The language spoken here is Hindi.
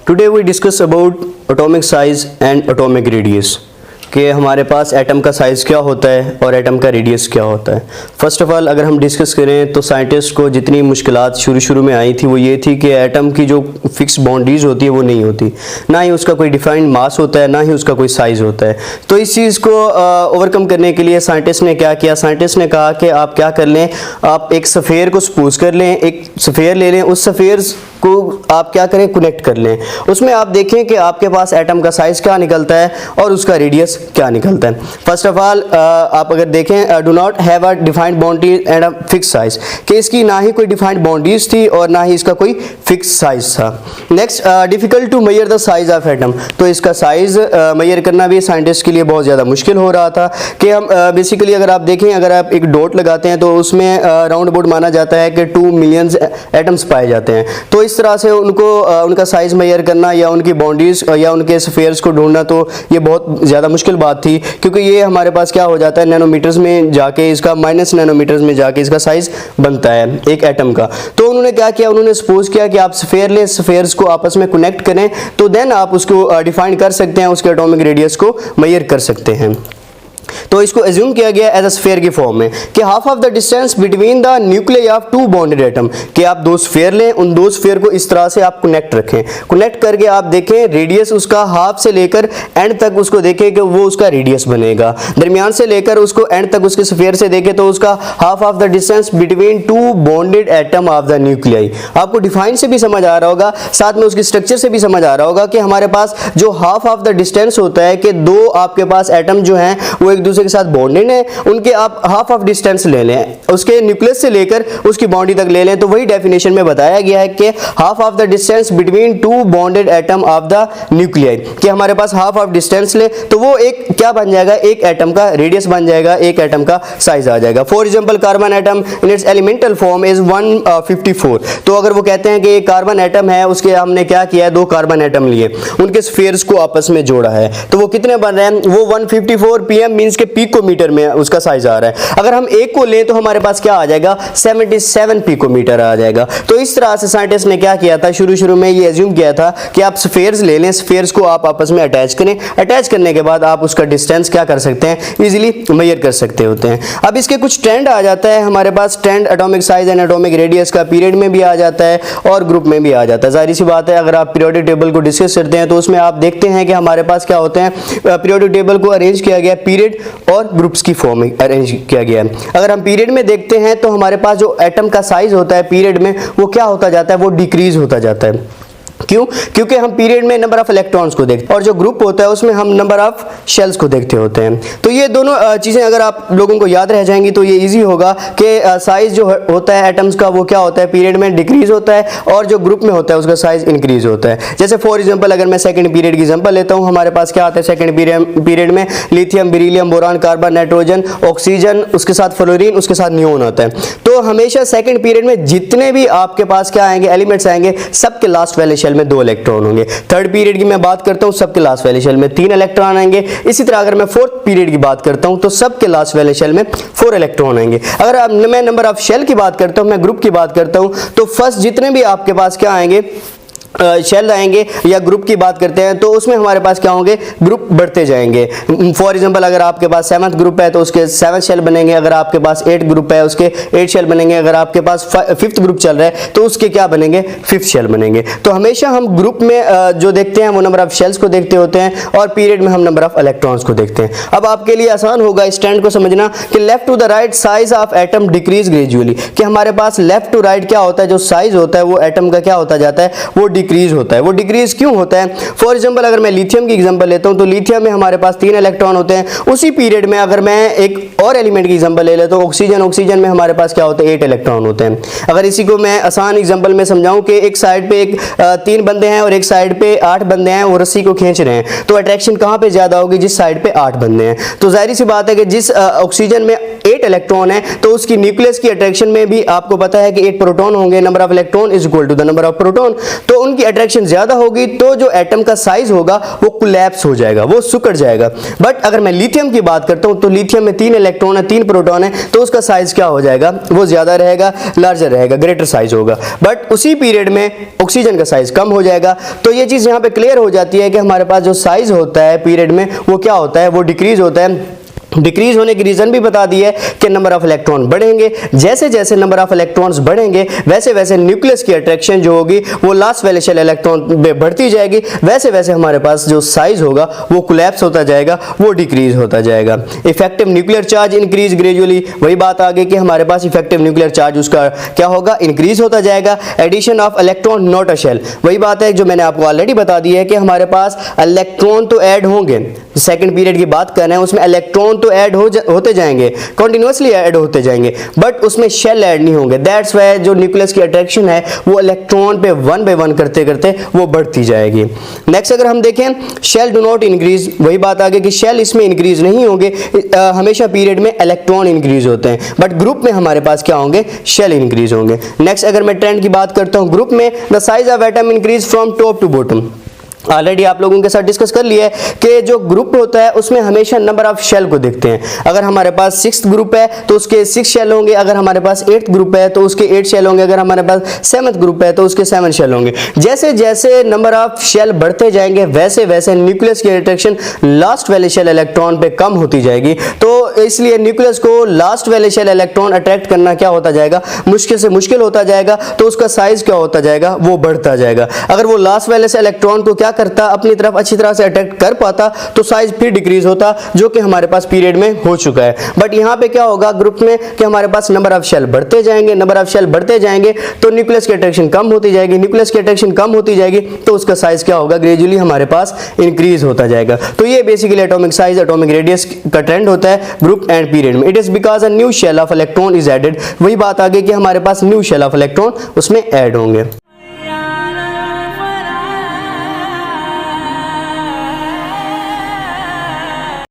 Today we discuss about atomic size and atomic radius कि हमारे पास एटम का साइज़ क्या होता है और एटम का रेडियस क्या होता है। फर्स्ट ऑफ ऑल अगर हम डिस्कस करें तो साइंटिस्ट को जितनी मुश्किलात शुरू में आई थी वो ये थी कि एटम की जो फिक्स बाउंड्रीज होती है वो नहीं होती, ना ही उसका कोई डिफाइंड मास होता है, ना ही उसका कोई साइज़ होता है। तो इस चीज़ को ओवरकम करने के लिए साइंटिस्ट ने क्या किया, साइंटिस्ट ने कहा कि आप क्या कर लें, आप एक सफ़ेयर को सपोज कर लें, एक सफ़ेयर ले लें, उस सफ़ेयर को आप क्या करें, कनेक्ट कर लें। उसमें आप देखें कि आपके पास एटम का साइज़ क्या निकलता है और उसका रेडियस क्या निकलता है। फर्स्ट ऑफ ऑल आप अगर देखें, do not have a defined boundary and a fix size, कि इसकी ना ही कोई डिफाइंड बाउंड्रीज थी और ना ही इसका कोई फिक्स साइज था। Next, difficult to measure the size of atom, तो इसका साइज मेजर करना भी साइंटिस्ट के लिए बहुत ज़्यादा मुश्किल हो रहा था कि हम बेसिकली अगर आप देखें, अगर आप एक डॉट लगाते हैं तो उसमें राउंड अबाउट माना जाता है कि 2 मिलियंस एटम्स पाए जाते हैं। तो इस तरह से उनको उनका साइज मेजर करना या उनकी बाउंड्रीज या उनके स्फीयर्स को ढूंढना तो ये बहुत ज़्यादा मुश्किल बात थी, क्योंकि ये हमारे पास क्या हो जाता है, नैनोमीटर्स में जाके इसका माइनस नैनोमीटर्स में जाके इसका साइज बनता है एक एटम का। तो उन्होंने क्या किया, उन्होंने सपोज किया कि आप स्फीयर लें, स्फीयर्स को आपस में कनेक्ट करें तो देन आप उसको डिफाइन कर सकते हैं, उसके एटॉमिक रेडियस को मेजर कर सकते हैं। तो इसको एज्यूम किया गया एज अ स्फीयर की फॉर्म में कि half of the distance between the nucleus of 2 bonded atom, कि आप 2 स्फीयर लें, उन 2 स्फीयर को इस तरह से आप कनेक्ट रखें, कनेक्ट करके आप देखें रेडियस उसका हाफ से लेकर एंड तक उसको देखें कि वो उसका रेडियस बनेगा, दरमियान से लेकर उसको एंड तक उसके स्फीयर से देखें तो उसका half of the distance between 2 bonded atom of the nuclei. आपको डिफाइन से भी समझ आ रहा होगा, साथ में उसकी स्ट्रक्चर से भी समझ आ रहा होगा कि हमारे पास जो हाफ ऑफ द डिस्टेंस होता है कि 2 आपके पास एटम जो हैं वो एक दूसरे के साथ बॉन्डेड है, उनके आप हाफ ऑफ डिस्टेंस ले लें, उसके न्यूक्लियस से लेकर उसकी बाउंड्री तक ले लें, तो वही डेफिनेशन में बताया गया है कि half of the distance between 2 bonded atom of the nuclei, कि हमारे पास हाफ ऑफ डिस्टेंस ले तो वो एक क्या बन जाएगा, एक एटम का रेडियस बन जाएगा, एक एटम का साइज आ जाएगा। For example carbon atom in its elemental form is 154, तो अगर वो कहते हैं कि एक कार्बन एटम है, उसके हमने क्या किया है, 2 कार्बन एटम लिए, उनके स्फीयर्स को आपस में जोड़ा है, तो वो कितने बन रहे हैं, वो 154 pm मींस के पिकोमीटर में उसका साइज आ रहा है। अगर हम एक को लें तो हमारे पास क्या आ जाएगा, 77 पिकोमीटर आ जाएगा। तो इस तरह से साइंटिस्ट ने क्या किया था, शुरू में ये एज्यूम किया था कि आप स्फीयर्स ले लें, स्फीयर्स को आप आपस में अटैच करें, अटैच करने के बाद आप उसका डिस्टेंस क्या कर सकते हैं, इजीली मेजर कर सकते होते हैं। अब इसके कुछ ट्रेंड आ जाता है हमारे पास, trend atomic size and atomic radius का पीरियड में भी आ जाता है और ग्रुप में भी आ जाता है। जाहिर सी बात है, अगर आप पीरियोडिक टेबल को डिस्कस करते हैं तो उसमें आप देखते हैं कि हमारे पास क्या होते हैं, पीरियोडिक टेबल को अरेंज किया गया पीरियड और ग्रुप्स की फॉर्म में अरेंज किया गया है। अगर हम पीरियड में देखते हैं तो हमारे पास जो एटम का साइज होता है पीरियड में वो क्या होता जाता है, वो डिक्रीज होता जाता है। क्यों? क्योंकि हम पीरियड में नंबर ऑफ इलेक्ट्रॉन्स को देखते हैं और जो ग्रुप होता है उसमें हम नंबर ऑफ शेल्स को देखते होते हैं। तो ये दोनों चीज़ें अगर आप लोगों को याद रह जाएंगी तो ये इजी होगा कि साइज जो होता है एटम्स का वो क्या होता है, पीरियड में डिक्रीज होता है और जो ग्रुप में होता है उसका साइज इंक्रीज होता है। जैसे फॉर एग्जाम्पल अगर मैं सेकंड पीरियड की एग्जाम्पल लेता हूँ, हमारे पास क्या आता है सेकंड पीरियड में, lithium, beryllium, boron, carbon, nitrogen, oxygen, उसके साथ फ्लोरीन, उसके साथ नियोन आता है। तो हमेशा सेकंड पीरियड में जितने भी आपके पास क्या आएंगे, एलिमेंट्स आएंगे, सबके लास्ट वाले शेल में 2 इलेक्ट्रॉन होंगे। थर्ड पीरियड की मैं बात करता हूं, सबके लास्ट वाले शेल में 3 इलेक्ट्रॉन आएंगे। इसी तरह अगर मैं फोर्थ पीरियड की बात करता हूं तो सबके लास्ट वाले शेल में 4 इलेक्ट्रॉन आएंगे। अगर मैं नंबर ऑफ शेल की बात करता हूं, मैं ग्रुप की बात करता हूं, तो फर्स्ट जितने भी आपके पास क्या आएंगे, शेल आएंगे या ग्रुप की बात करते हैं तो उसमें हमारे पास क्या होंगे, ग्रुप बढ़ते जाएंगे। फॉर एग्जांपल अगर आपके पास 7th ग्रुप है तो उसके 7 शेल बनेंगे, अगर आपके पास 8 ग्रुप है उसके 8 शेल बनेंगे, अगर आपके पास 5th ग्रुप चल रहा है तो उसके क्या बनेंगे, 5th शेल बनेंगे। तो हमेशा हम ग्रुप में जो देखते हैं वो नंबर ऑफ शेल्स को देखते होते हैं और पीरियड में हम नंबर ऑफ इलेक्ट्रॉन्स को देखते हैं। अब आपके लिए आसान होगा इस ट्रेंड को समझना कि left to the right size of atom decrease gradually, कि हमारे पास लेफ्ट टू राइट क्या होता है, जो साइज होता है वो एटम का क्या होता जाता है, वो डिक्रीज होता है। वो डिक्रीज क्यों होता है? फॉर एग्जांपल अगर मैं लिथियम की एग्जांपल लेता हूं तो लिथियम में हमारे पास 3 इलेक्ट्रॉन होते हैं। उसी पीरियड में अगर मैं एक और एलिमेंट की एग्जांपल ले लेता हूं ऑक्सीजन में हमारे पास क्या होते हैं, 8 इलेक्ट्रॉन होते हैं। अगर इसी को मैं आसान एग्जांपल में समझाऊं कि एक साइड पे 3 बंदे हैं और एक साइड पे 8 बंदे हैं, वो रस्सी को खींच रहे हैं, तो अट्रैक्शन कहां पे ज्यादा होगी, जिस साइड पे 8 बंदे हैं। तो जाहिर सी बात है कि जिस ऑक्सीजन में 8 इलेक्ट्रॉन है तो उसकी न्यूक्लियस की अट्रैक्शन में भी आपको पता है कि 8 प्रोटॉन होंगे, number of electron is equal to the number of proton. तो उनकी अट्रैक्शन ज्यादा होगी तो जो एटम का साइज होगा वो कोलैप्स हो जाएगा, वो सिकुड़ जाएगा। बट अगर मैं लिथियम की बात करता हूं तो लिथियम में 3 इलेक्ट्रॉन है, 3 प्रोटॉन है, तो उसका साइज क्या हो जाएगा, वो ज्यादा रहेगा, लार्जर रहेगा, ग्रेटर साइज होगा। बट उसी पीरियड में ऑक्सीजन का साइज कम हो जाएगा। तो ये चीज यहां पे क्लियर हो जाती है कि हमारे पास जो साइज होता है पीरियड में वो क्या होता है, वो डिक्रीज होता है। डिक्रीज होने की रीजन भी बता दी है कि नंबर ऑफ इलेक्ट्रॉन बढ़ेंगे, जैसे जैसे नंबर ऑफ इलेक्ट्रॉन्स बढ़ेंगे वैसे वैसे न्यूक्लियस की अट्रैक्शन जो होगी वो लास्ट वाले शेल इलेक्ट्रॉन में बढ़ती जाएगी, वैसे वैसे हमारे पास जो साइज होगा वो कोलैप्स होता जाएगा, वो डिक्रीज होता जाएगा। Effective nuclear charge increase gradually, वही बात आ गई कि हमारे पास इफेक्टिव न्यूक्लियर चार्ज उसका क्या होगा, इंक्रीज होता जाएगा। Addition of electron not a shell, वही बात है जो मैंने आपको ऑलरेडी बता दी है कि हमारे पास इलेक्ट्रॉन तो ऐड होंगे, सेकंड पीरियड की बात कर रहे हैं उसमें इलेक्ट्रॉन तो ऐड होते जाएंगे, कंटिन्यूअसली ऐड होते जाएंगे, बट उसमें शेल ऐड नहीं होंगे। दैट्स व्हाई जो न्यूक्लियस की अट्रैक्शन है वो इलेक्ट्रॉन पे वन बाय वन करते करते वो बढ़ती जाएगी। नेक्स्ट अगर हम देखें शेल डू नॉट इंक्रीज, वही बात आ गई कि शेल इसमें इंक्रीज नहीं होंगे, हमेशा पीरियड में इलेक्ट्रॉन इंक्रीज होते हैं, बट ग्रुप में हमारे पास क्या होंगे, शेल इंक्रीज होंगे। नेक्स्ट अगर मैं ट्रेंड की बात करता हूं ग्रुप में, the size of atom increase from top to bottom. Already आप लोगों के साथ डिस्कस कर लिया है कि जो ग्रुप होता है उसमें हमेशा नंबर ऑफ शेल को देखते हैं। अगर हमारे पास 6th ग्रुप है तो उसके 6 शेल होंगे, अगर हमारे पास 8th ग्रुप है तो उसके 8 शेल होंगे, अगर हमारे पास 7th ग्रुप है तो उसके 7 शेल होंगे। जैसे जैसे नंबर ऑफ शेल बढ़ते जाएंगे वैसे वैसे न्यूक्लियस की अट्रैक्शन लास्ट वाले शेल इलेक्ट्रॉन पे कम होती जाएगी। तो इसलिए न्यूक्लियस को लास्ट वाले शेल इलेक्ट्रॉन अट्रैक्ट करना क्या होता जाएगा, मुश्किल से मुश्किल होता जाएगा, तो उसका साइज क्या होता जाएगा, वो बढ़ता जाएगा। अगर वो लास्ट वाले से इलेक्ट्रॉन को क्या करता, अपनी तरफ अच्छी तरह से अट्रैक्ट कर पाता तो साइज फिर डिक्रीज होता, जो कि हमारे पास पीरियड में हो चुका है। बट यहां पे क्या होगा ग्रुप में कि हमारे पास नंबर ऑफ शेल बढ़ते जाएंगे, नंबर ऑफ शेल बढ़ते जाएंगे तो न्यूक्लियस की अट्रैक्शन कम होती जाएगी, न्यूक्लियस की अट्रैक्शन कम होती जाएगी तो उसका साइज क्या होगा, ग्रेजुअली हमारे पास इंक्रीज होता जाएगा। तो ये basically atomic size, atomic radius का ट्रेंड होता है ग्रुप एंड पीरियड में। It is because a new shell of electron is added, वही बात आ गई कि हमारे पास न्यू शेल ऑफ इलेक्ट्रॉन उसमें ऐड होंगे।